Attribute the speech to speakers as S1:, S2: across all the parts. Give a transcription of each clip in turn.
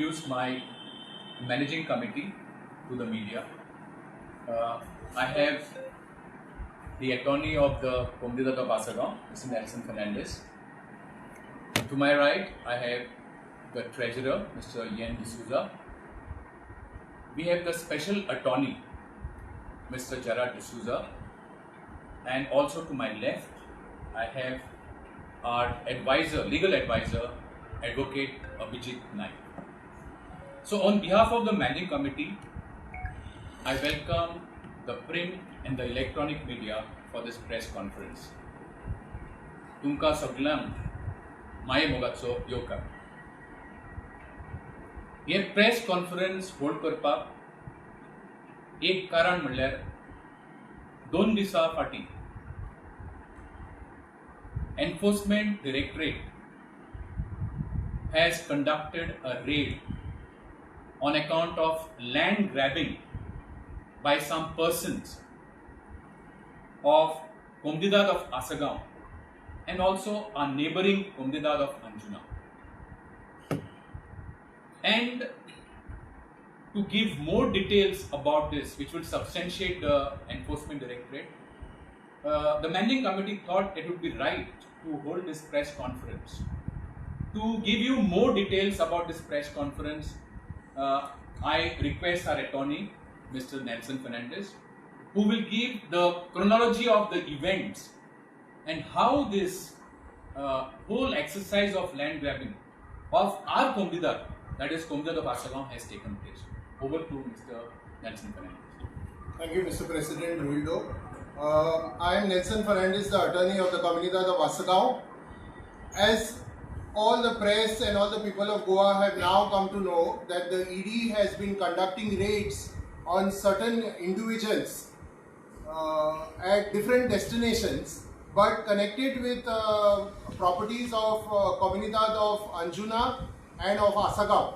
S1: introduce my managing committee to the media. I have the attorney of the Comunidade of Assagao, Mr. Nelson Fernandez. To my right, I have the treasurer, Mr. Yen D'Souza. We have the special attorney, Mr. Gerard D'Souza. And also to my left, I have our advisor, legal advisor, Advocate Abhijit Naik. So on behalf of the managing committee, I welcome the print and the electronic media for this press conference. Tumka सगळ्यांक माये मोगाचो येवकार. हे press conference hold करपाक एक कारण म्हणल्यार 2 दिसां फाटीं Enforcement Directorate has conducted a raid on account of land grabbing by some persons of Comunidade of Assagao and also our neighboring Comunidade of Anjuna. And to give more details about this, which will substantiate the Enforcement Directorate, the managing committee thought it would be right to hold this press conference. To give you more details about this press conference, I request our attorney, Mr. Nelson Fernandez, who will give the chronology of the events and how this whole exercise of land grabbing of our Comunidade, that is Comunidade of Assagao, has taken place. Over to Mr. Nelson Fernandez.
S2: Thank you, Mr. President Ruildo. I am Nelson Fernandez, the attorney of the Comunidade of Assagao. As all the press and all the people of Goa have now come to know that the ED has been conducting raids on certain individuals at different destinations, but connected with properties of Comunidade of Anjuna and of Assagao.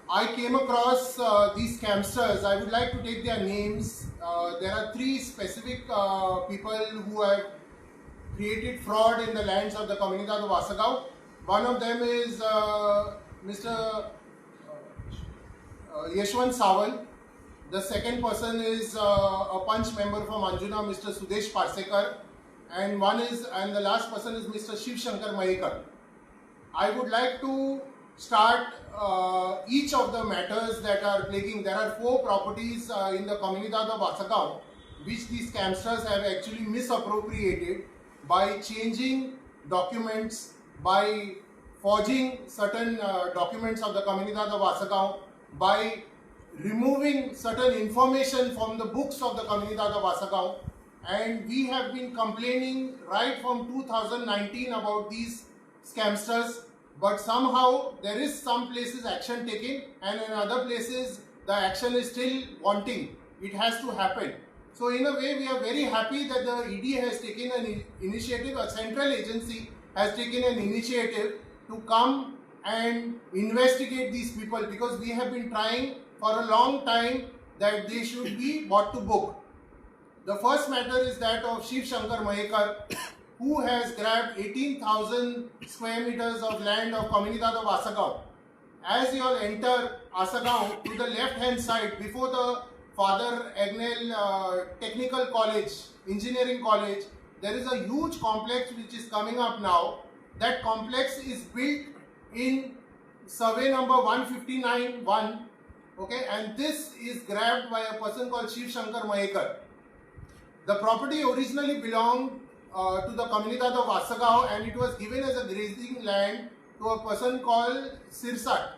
S2: I came across these scamsters. I would like to take their names. There are 3 specific people who have created fraud in the lands of the Comunidade of Assagao. One of them is Mr. Yeshwant Sawant. The second person is a punch member from Anjuna, Mr. Sudesh Parsekar, and the last person is Mr. Shiv Shankar Mahekar. I would like to start each of the matters that are plaguing. There are 4 properties in the Comunidade of Assagao which these scamsters have actually misappropriated by changing documents, by forging certain documents of the Comunidade of Assagao, by removing certain information from the books of the Comunidade of Assagao. And we have been complaining right from 2019 about these scamsters, but somehow there is some places action taken and in other places the action is still wanting. It has to happen. So in a way we are very happy that the ED has taken an initiative, a central agency has taken an initiative to come and investigate these people, because we have been trying for a long time that they should be brought to book. The first matter is that of Shiv Shankar Mahekar, who has grabbed 18,000 square meters of land of Comunidade of Assagao. As you all enter Assagao, to the left hand side, before the Father Agnel Technical College, Engineering College, there is a huge complex which is coming up now. That complex is built in survey number 159-1, okay, and this is grabbed by a person called Shiv Shankar Mahekar. The property originally belonged to the Comunidade of Assagao, and it was given as a grazing land to a person called Sirsat.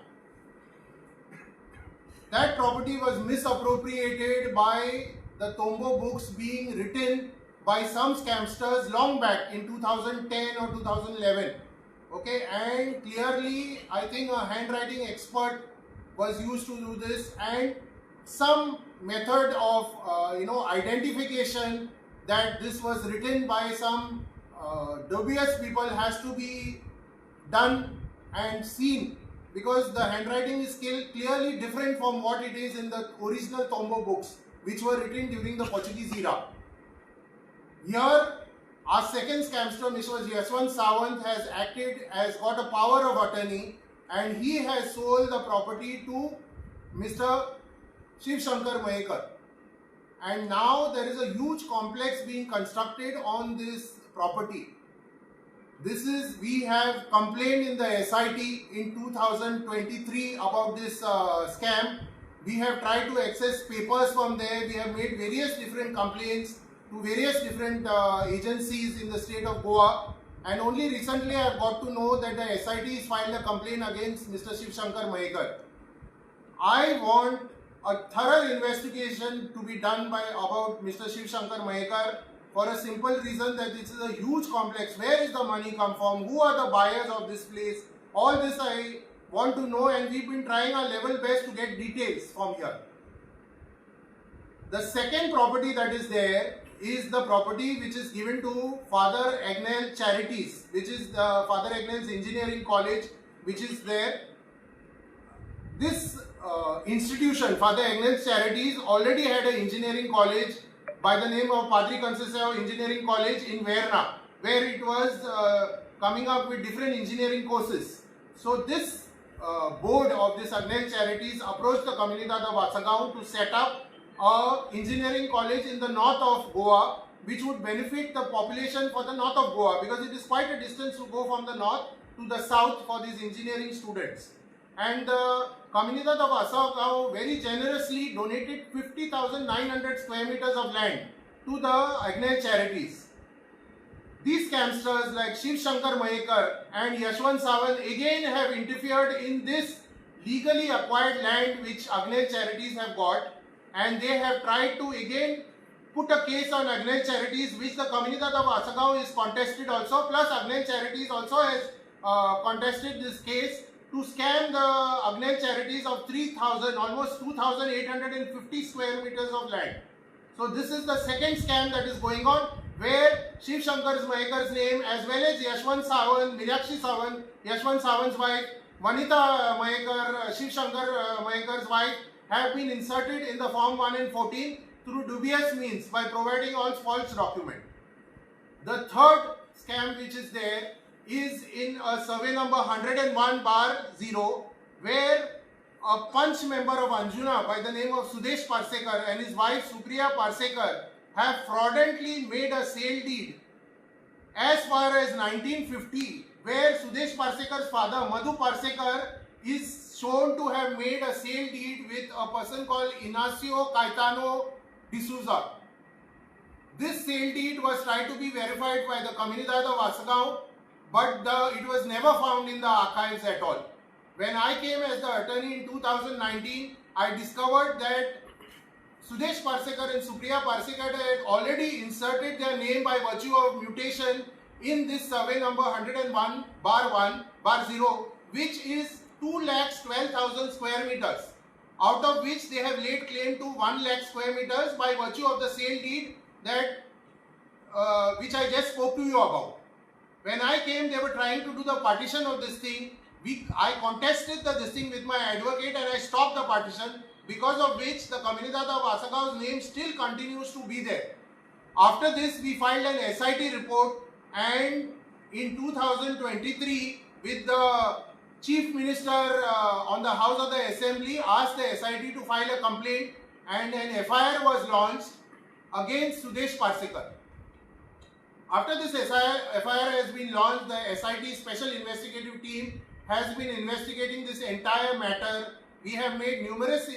S2: That property was misappropriated by the Tombo books being written by some scamsters long back in 2010 or 2011. Okay, and clearly I think a handwriting expert was used to do this, and some method of identification that this was written by some dubious people has to be done and seen, because the handwriting is clearly different from what it is in the original Tombo books, which were written during the Portuguese era. Here, our second scamster, Mr. Yeshwant Sawant, has got a power of attorney and he has sold the property to Mr. Shiv Shankar Mahekar. And now there is a huge complex being constructed on this property. We have complained in the SIT in 2023 about this scam. We have tried to access papers from there. We have made various different complaints to various different agencies in the state of Goa. And only recently I have got to know that the SIT has filed a complaint against Mr. Shiv Shankar Mahekar. I want a thorough investigation to be done about Mr. Shiv Shankar Mahekar, for a simple reason that this is a huge complex. Where is the money come from? Who are the buyers of this place? All this I want to know, and we've been trying our level best to get details from here. The second property that is there is the property which is given to Father Agnel Charities, which is the Father Agnel's Engineering College, which is there. This institution, Father Agnel's Charities, already had an engineering college by the name of Padre Conceição Engineering College in Verna, where it was coming up with different engineering courses. So this board of this Agnel Charities approached the Comunidade of Assagao to set up an engineering college in the north of Goa, which would benefit the population for the north of Goa, because it is quite a distance to go from the north to the south for these engineering students. And the Comunidade of Assagao very generously donated 50,900 square meters of land to the Agnel Charities. These scamsters like Shiv Shankar Mahekar and Yashwant Sawant again have interfered in this legally acquired land which Agnel Charities have got, and they have tried to again put a case on Agnel Charities, which the Comunidade of Assagao is contested also, plus Agnel Charities also has contested this case to scam the Agnel Charities of 3,000, almost 2,850 square meters of land. So this is the second scam that is going on, where Shiv Shankar Mahekar's name, as well as Yashwant Sawant, Meenakshi Sawant, Yashwant Sawant's wife, Vanita Mahekar, Shiv Shankar Mahekar's wife, have been inserted in the Form 1 and 14 through dubious means by providing all false documents. The third scam which is there is in a survey number 101/0, where a punch member of Anjuna by the name of Sudesh Parsekar and his wife Supriya Parsekar have fraudulently made a sale deed as far as 1950, where Sudesh Parsekar's father Madhu Parsekar is shown to have made a sale deed with a person called Inacio Caetano D'Souza. This sale deed was tried to be verified by the Comunidade of Assagao, but it was never found in the archives at all. When I came as the attorney in 2019, I discovered that Sudesh Parsekar and Supriya Parsekar had already inserted their name by virtue of mutation in this survey number 101/1/0, which is 2,12,000 square meters, out of which they have laid claim to 1 lakh square meters by virtue of the sale deed that which I just spoke to you about. When I came, they were trying to do the partition of this thing. I contested this thing with my advocate and I stopped the partition, because of which the Comunidade of Assagao's name still continues to be there. After this, we filed an SIT report, and in 2023, with the Chief Minister on the House of the Assembly, asked the SIT to file a complaint, and an FIR was launched against Sudesh Parsekar. After this FIR has been launched, the SIT Special Investigative Team has been investigating this entire matter. We have made numerous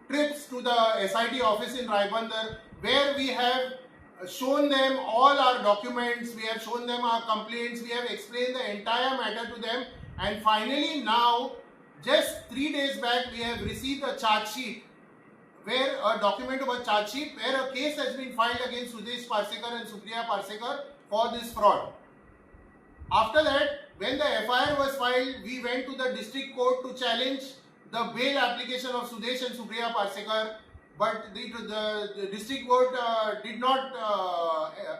S2: trips to the SIT office in Raibandar, where we have shown them all our documents, we have shown them our complaints, we have explained the entire matter to them, and finally now, just 3 days back, we have received a charge sheet, where a document of a charge sheet, where a case has been filed against Sudesh Parsekar and Supriya Parsekar for this fraud. After that, when the FIR was filed, we went to the district court to challenge the bail application of Sudesh and Supriya Parsekar, but the district court did not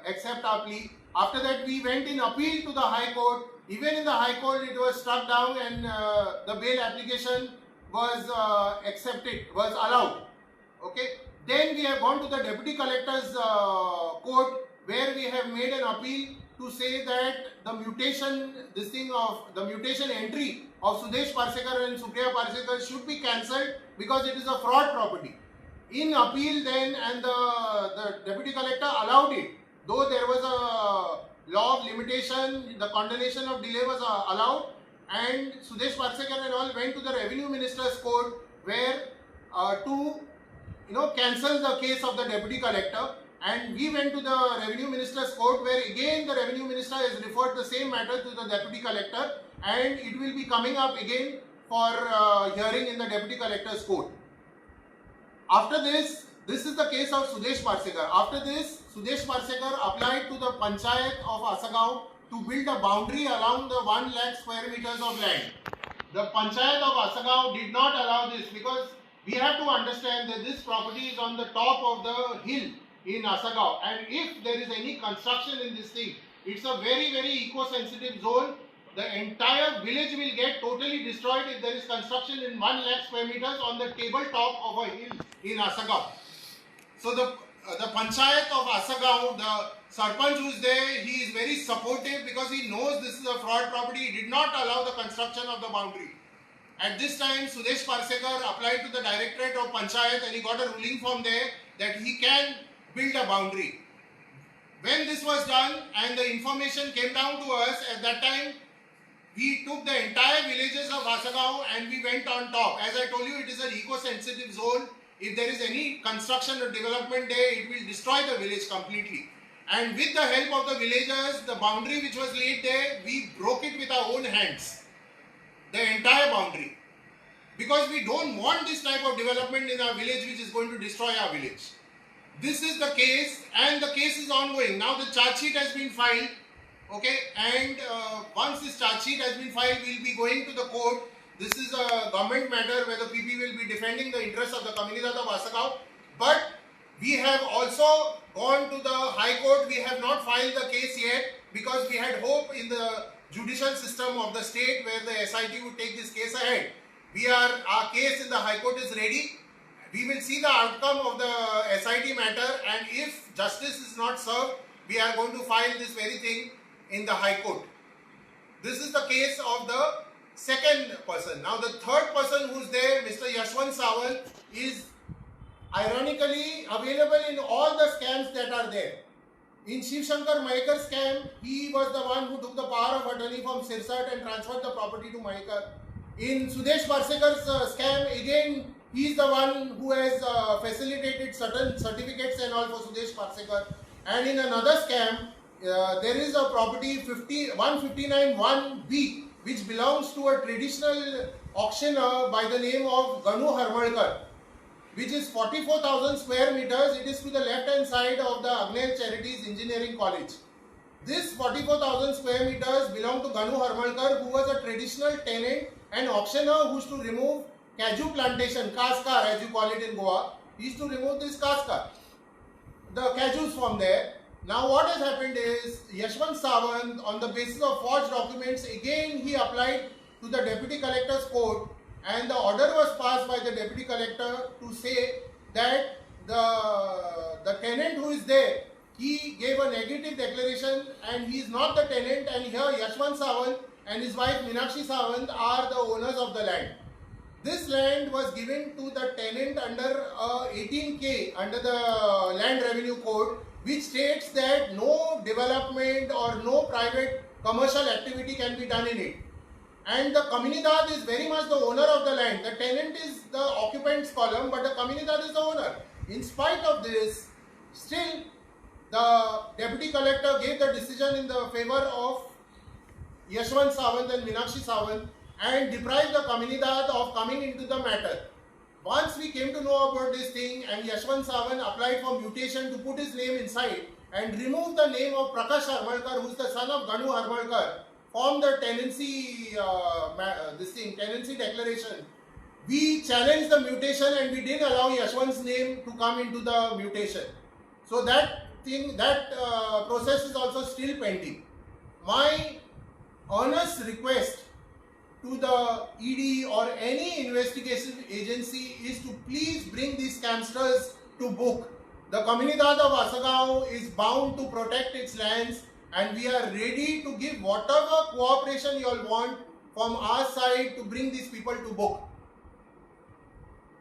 S2: accept our plea. After that, we went in appeal to the High Court. Even in the High Court, it was struck down, and the bail application was allowed. Okay. Then we have gone to the Deputy Collector's court where we have made an appeal to say that the mutation, the mutation entry of Sudesh Parsekar and Supriya Parsekar should be cancelled because it is a fraud property. In appeal then, and the deputy collector allowed it, though there was a law of limitation, the condonation of delay was allowed, and Sudesh Parsekar and all went to the revenue minister's court where to cancel the case of the deputy collector, and we went to the revenue minister's court where again the revenue minister has referred the same matter to the deputy collector, and it will be coming up again for hearing in the deputy collector's court. After this is the case of Sudesh Parsekar. After this, Sudesh Parsekar applied to the Panchayat of Assagao to build a boundary along the 1 lakh square meters of land. The Panchayat of Assagao did not allow this because we have to understand that this property is on the top of the hill in Assagao, and if there is any construction in this thing, it's a very, very eco-sensitive zone. The entire village will get totally destroyed if there is construction in 1 lakh square meters on the tabletop of a hill in Assagao. So the Panchayat of Assagao, the Sarpanch who is there, he is very supportive because he knows this is a fraud property. He did not allow the construction of the boundary. At this time, Sudesh Parsekar applied to the Directorate of Panchayat and he got a ruling from there that he can build a boundary. When this was done and the information came down to us, at that time, we took the entire villages of Assagao and we went on top. As I told you, it is an eco-sensitive zone. If there is any construction or development there, it will destroy the village completely. And with the help of the villagers, the boundary which was laid there, we broke it with our own hands. The entire boundary. Because we don't want this type of development in our village which is going to destroy our village. This is the case, and the case is ongoing. Now the charge sheet has been filed. Okay, and once this charge sheet has been filed, we will be going to the court. This is a government matter where the PP will be defending the interests of the Comunidade of Assagao. But we have also gone to the High Court. We have not filed the case yet because we had hope in the judicial system of the state where the SIT would take this case ahead. Our case in the High Court is ready. We will see the outcome of the SIT matter, and if justice is not served, we are going to file this very thing in the High Court. This is the case of the second person. Now the third person who is there, Mr. Yashwant Sawant, is ironically available in all the scams that are there. In Shiv Shankar Mahekar scam, he was the one who took the power of attorney from Sirsat and transferred the property to Mahekar. In Sudesh Parsekar's scam, again, he is the one who has facilitated certain certificates and all for Sudesh Parsekar. And in another scam, there is a property 159(1)B which belongs to a traditional auctioneer by the name of Ganu Harmalkar, which is 44,000 square meters. It is to the left hand side of the Agner Charities Engineering College. This 44,000 square meters belong to Ganu Harmalkar, who was a traditional tenant and auctioneer who used to remove Kaju plantation, kaskar as you call it in Goa. He used to remove this kaskar, the kajus from there. Now what has happened is Yashwant Sawant, on the basis of forged documents, again he applied to the Deputy Collector's Court, and the order was passed by the Deputy Collector to say that the tenant who is there, he gave a negative declaration and he is not the tenant, and here Yashwant Sawant and his wife Meenakshi Sawant are the owners of the land. This land was given to the tenant under 18K under the Land Revenue Code, which states that no development or no private commercial activity can be done in it. And the Comunidad is very much the owner of the land. The tenant is the occupant's column, but the Comunidad is the owner. In spite of this, still the Deputy Collector gave the decision in the favor of Yashwant Sawant and Meenakshi Sawant and deprived the Comunidad of coming into the matter. Once we came to know about this thing and Yashwant Sawant applied for mutation to put his name inside and remove the name of Prakash Harmalkar, who is the son of Ganu Harmalkar, from the tenancy, tenancy declaration, we challenged the mutation and we didn't allow Yashwant's name to come into the mutation. So that process is also still pending. My earnest request to the ED or any investigation agency is to please bring these scamsters to book. The Comunidade of Assagao is bound to protect its lands, and we are ready to give whatever cooperation you all want from our side to bring these people to book.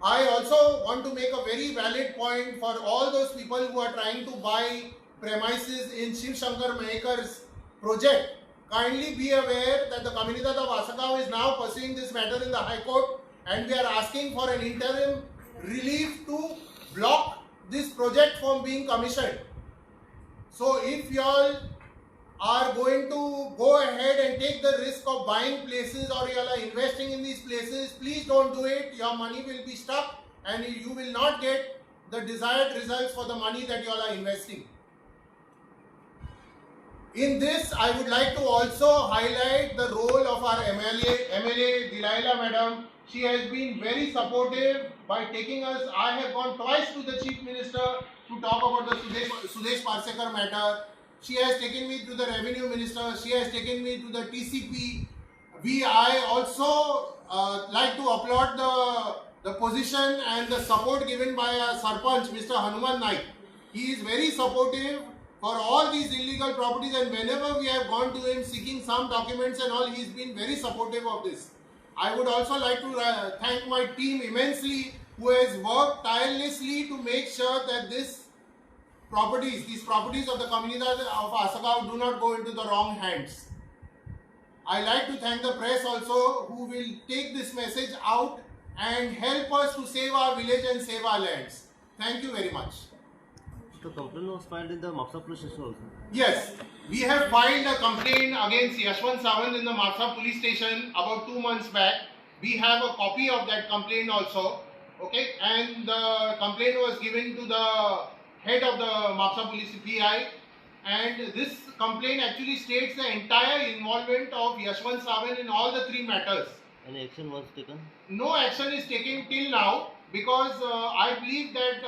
S2: I also want to make a very valid point for all those people who are trying to buy premises in Shiv Shankar Mahekar's project. Kindly be aware that the Comunidade of Assagao is now pursuing this matter in the High Court, and we are asking for an interim relief to block this project from being commissioned. So if you all are going to go ahead and take the risk of buying places, or you all are investing in these places, please don't do it. Your money will be stuck and you will not get the desired results for the money that you all are investing. In this, I would like to also highlight the role of our MLA Delilah Madam. She has been very supportive by taking us. I have gone twice to the Chief Minister to talk about the Sudesh Parsekar matter. She has taken me to the Revenue Minister. She has taken me to the TCP. I also like to applaud the position and the support given by our Sarpanch, Mr. Hanuman Naik. He is very supportive for all these illegal properties, and whenever we have gone to him seeking some documents and all, he's been very supportive of this. I would also like to thank my team immensely, who has worked tirelessly to make sure that these properties of the Comunidade of Assagao do not go into the wrong hands. I like to thank the press also, who will take this message out and help us to save our village and save our lands. Thank you very much.
S3: The complaint was filed in the Mapsa police station also.
S2: Yes, we have filed a complaint against Yashwant Sawant in the Mapsa police station about 2 months back. We have a copy of that complaint also. Okay, and the complaint was given to the head of the Mapsa police PI, and this complaint actually states the entire involvement of Yashwant Sawant in all the 3 matters.
S3: Any action was taken?
S2: No action is taken till now, because I believe that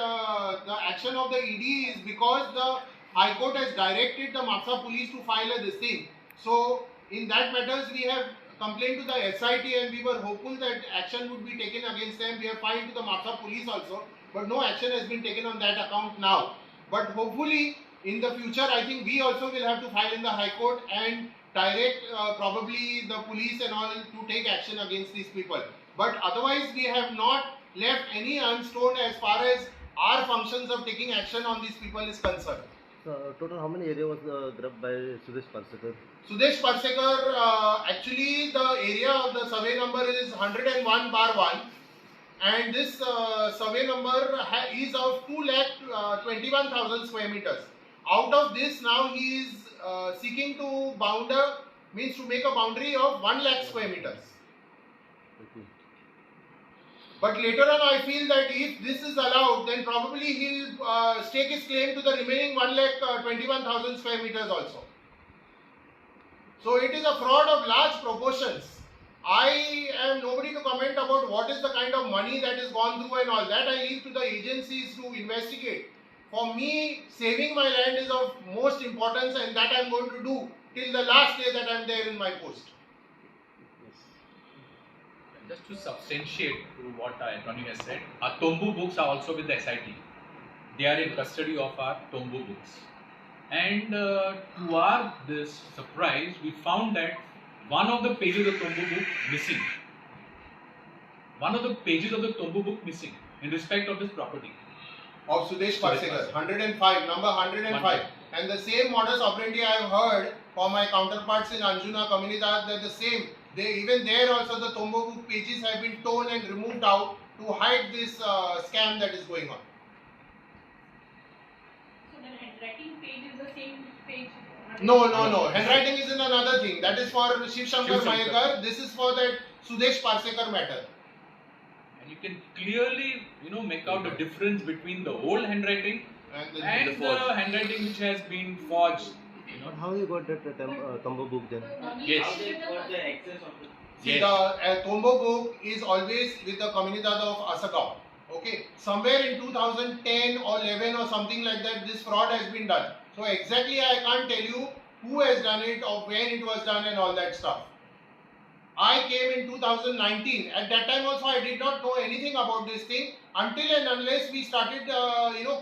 S2: the action of the ED is because the High Court has directed the Mapsa police to file this thing. So in that matters we have complained to the SIT, and we were hopeful that action would be taken against them. We have filed to the Mapsa police also, but no action has been taken on that account now. But hopefully in the future, I think we also will have to file in the High Court and direct probably the police and all to take action against these people. But otherwise we have not left any unstoned as far as our functions of taking action on these people is concerned.
S3: So, total how many area was grabbed by Sudesh Parsekar?
S2: Sudesh Parsekar, actually the area of the survey number is 101/1, and this survey number is of 2,21,000 square meters. Out of this, now he is seeking to make a boundary of 1 lakh square meters.
S3: Okay.
S2: But later on, I feel that if this is allowed, then probably he'll stake his claim to the remaining 1,21,000 square meters also. So it is a fraud of large proportions. I am nobody to comment about what is the kind of money that is gone through and all that. I leave to the agencies to investigate. For me, saving my land is of most importance, and that I am going to do till the last day that I am there in my post.
S1: Just to substantiate what our attorney has said, our Tombu books are also with the SIT. They are in custody of our Tombu books. And to our surprise, we found that one of the pages of the Tombu book missing. One of the pages of the Tombu book missing in respect of this property.
S2: Of Sudesh Parsekar, 105, number 105. And the same modus operandi I have heard from my counterparts in Anjuna Comunidad, that the same. Even there also the Tombu book pages have been torn and removed out to hide this scam that is going on.
S4: So the handwriting page is the same page?
S2: No. Handwriting is in another thing. That is for Shiv Shankar Mahekar. This is for that Sudesh Parsekar matter.
S1: And you can clearly, make out the difference between the old handwriting and the handwriting which has been forged.
S3: How you got that Tombu book then?
S1: Yes.
S2: See, the Tombu book is always with the Comunidade of Assagao. Okay, somewhere in 2010 or 11 or something like that, this fraud has been done. So exactly I can't tell you who has done it or when it was done and all that stuff. I came in 2019. At that time also I did not know anything about this thing until and unless we started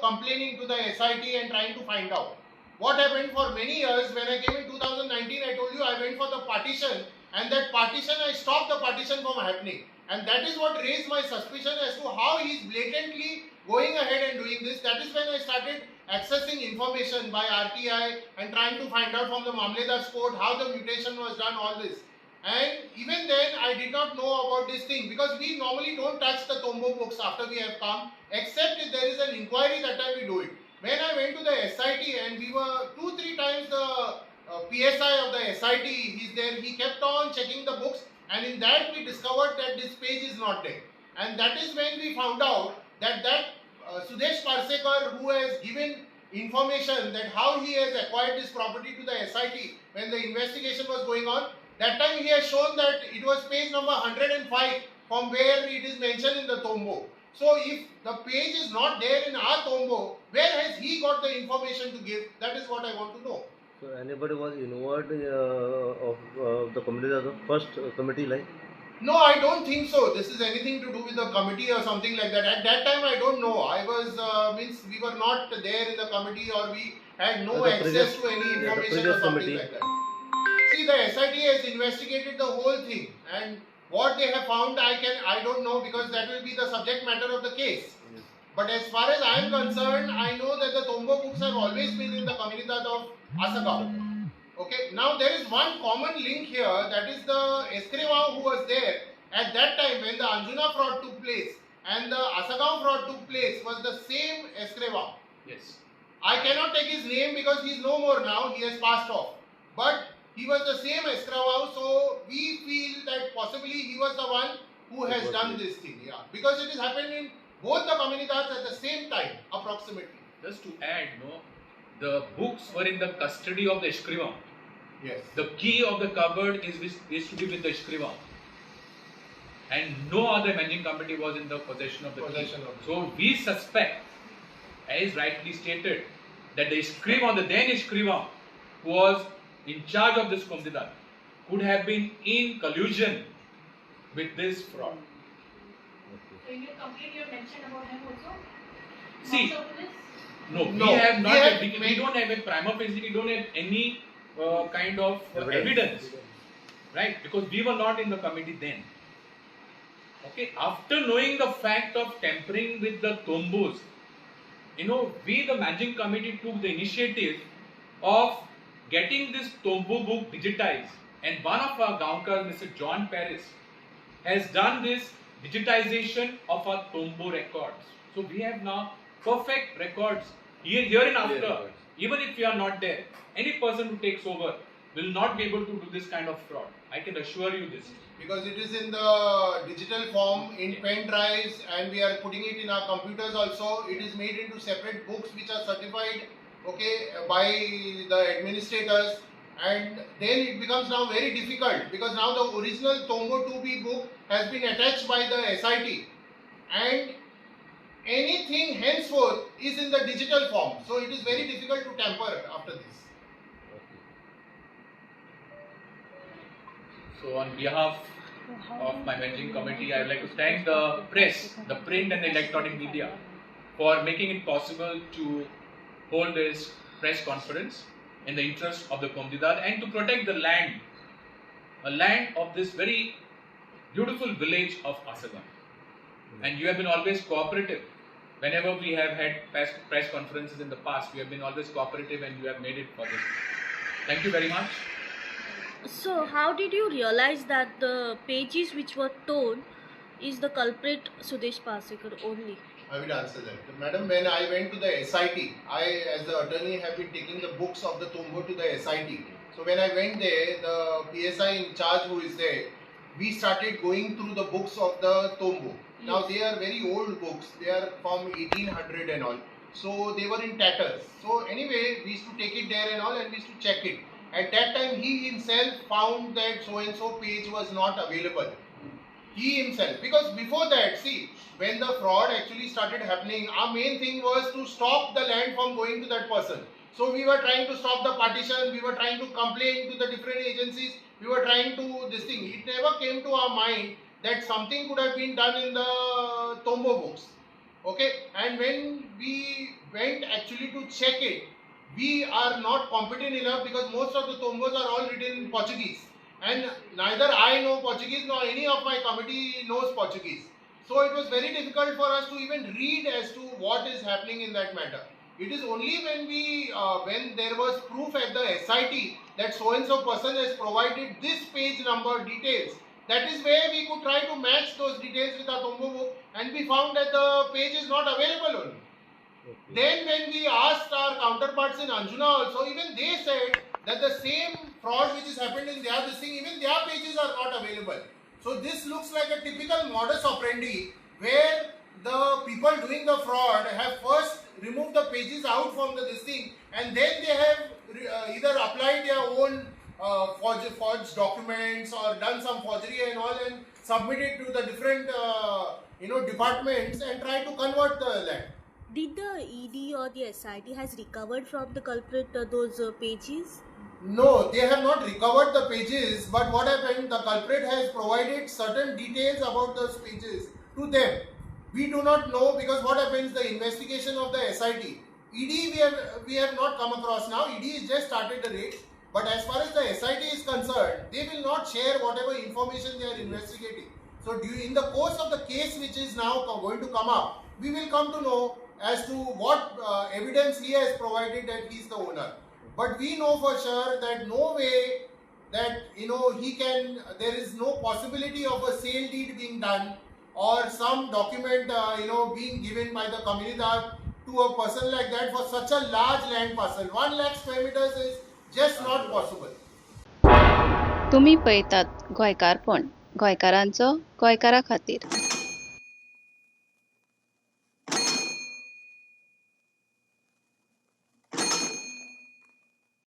S2: complaining to the SIT and trying to find out. What happened for many years, when I came in 2019, I told you I went for the partition, and that partition, I stopped the partition from happening. And that is what raised my suspicion as to how he is blatantly going ahead and doing this. That is when I started accessing information by RTI and trying to find out from the Mamledar's court how the mutation was done, all this. And even then I did not know about this thing, because we normally don't touch the Tombo books after we have come, except if there is an inquiry, that time we do it. When I went to the SIT, and we were 2-3 times the PSI of the SIT, he's there, he kept on checking the books, and in that we discovered that this page is not there. And that is when we found out that Sudesh Parsekar, who has given information that how he has acquired this property to the SIT when the investigation was going on, that time he has shown that it was page number 105 from where it is mentioned in the Tombo. So if the page is not there in our Tombo, where has he got the information to give? That is what I want to know.
S3: So anybody was involved of the committee of the first committee, like?
S2: No, I don't think so. This is anything to do with the committee or something like that. At that time, I don't know. I was we were not there in the committee, or we had no access to any information or something like that. See, the SIT has investigated the whole thing, and what they have found, I don't know, because that will be the subject matter of the case.
S3: Yes.
S2: But as far as I am concerned, I know that the Tombo books have always been in the Comunidade of Assagao. Okay, now there is one common link here, that is the Escrivão who was there at that time when the Anjuna fraud took place and the Assagao fraud took place, was the same Escrivão.
S1: Yes.
S2: I cannot take his name because he is no more now, he has passed off. But he was the same Escrivão, so we feel that possibly he was the one who has done this thing. Yeah, because it has happened in both the communities at the same time, approximately.
S1: Just to add, the books were in the custody of the Escrivão.
S2: Yes.
S1: The key of the cupboard is to be with the Escrivão. And no other managing committee was in the possession of the key. So we suspect, as rightly stated, that the Escrivão, the then Escrivão, who was in charge of this Comunidade, could have been in collusion with this fraud.
S4: So in your complaint you have mentioned about him also?
S1: See,
S4: Also this?
S1: no, we have not. We don't have a prima facie. We don't have any kind of evidence, right? Because we were not in the committee then. Okay. After knowing the fact of tampering with the Tombos, we, the managing committee, took the initiative of getting this Tombo book digitized, and one of our Goenkars, Mr. John Paris, has done this digitization of our Tombo records. So we have now perfect records here and after. Even if we are not there, any person who takes over will not be able to do this kind of fraud. I can assure you this.
S2: Because it is in the digital form, in pen drives, and we are putting it in our computers also. It is made into separate books which are certified, okay, by the administrators, and then it becomes now very difficult, because now the original Tombo 2B book has been attached by the SIT, and anything henceforth is in the digital form. So it is very difficult to tamper after this.
S1: So on behalf of my managing committee, I would like to thank the press, the print and the electronic media, for making it possible to hold this press conference in the interest of the Comunidade and to protect the land, a land of this very beautiful village of Assagao. And you have been always cooperative. Whenever we have had press conferences in the past, we have been always cooperative, and you have made it for this. Thank you very much.
S5: So how did you realize that the pages which were torn is the culprit Sudesh Parsekar only?
S2: I will answer that. Madam, when I went to the SIT, I as the attorney have been taking the books of the Tombo to the SIT. So when I went there, the PSI in charge who is there, we started going through the books of the Tombo. Now they are very old books, they are from 1800 and all. So they were in tatters. So anyway, we used to take it there and all, and we used to check it. At that time, he himself found that so-and-so page was not available. He himself, because before that, see, when the fraud actually started happening, our main thing was to stop the land from going to that person. So we were trying to stop the partition, we were trying to complain to the different agencies, we were trying to this thing. It never came to our mind that something could have been done in the Tombo books. Okay, and when we went actually to check it, we are not competent enough because most of the Tombos are all written in Portuguese. And neither I know Portuguese nor any of my committee knows Portuguese. So it was very difficult for us to even read as to what is happening in that matter. It is only when there was proof at the SIT that so and so person has provided this page number details, that is where we could try to match those details with our Tombo book, and we found that the page is not available only.
S3: Okay.
S2: Then when we asked our counterparts in Anjuna also, even they said that the same fraud which has happened in their even their pages are not available. So this looks like a typical modus operandi where the people doing the fraud have first removed the pages out from this thing, and then they have either applied their own forged documents or done some forgery and all and submitted to the different departments and try to convert the land.
S5: Did the ED or the SIT has recovered from the culprit those pages?
S2: No, they have not recovered the pages, but what happened, the culprit has provided certain details about those pages to them. We do not know, because what happens, the investigation of the SIT, ED we have not come across now. ED has just started the raid, but as far as the SIT is concerned, they will not share whatever information they are investigating. So in the course of the case which is now going to come up, we will come to know as to what evidence he has provided that he is the owner. But we know for sure that no way that there is no possibility of a sale deed being done or some document being given by the Comunidade to a person like that for such a large land parcel. 1 lakh square meters is just not possible.
S6: तुम्ही पळयतात गोंयकारपण, गोंयकारांचो गोंयकारा खातीर.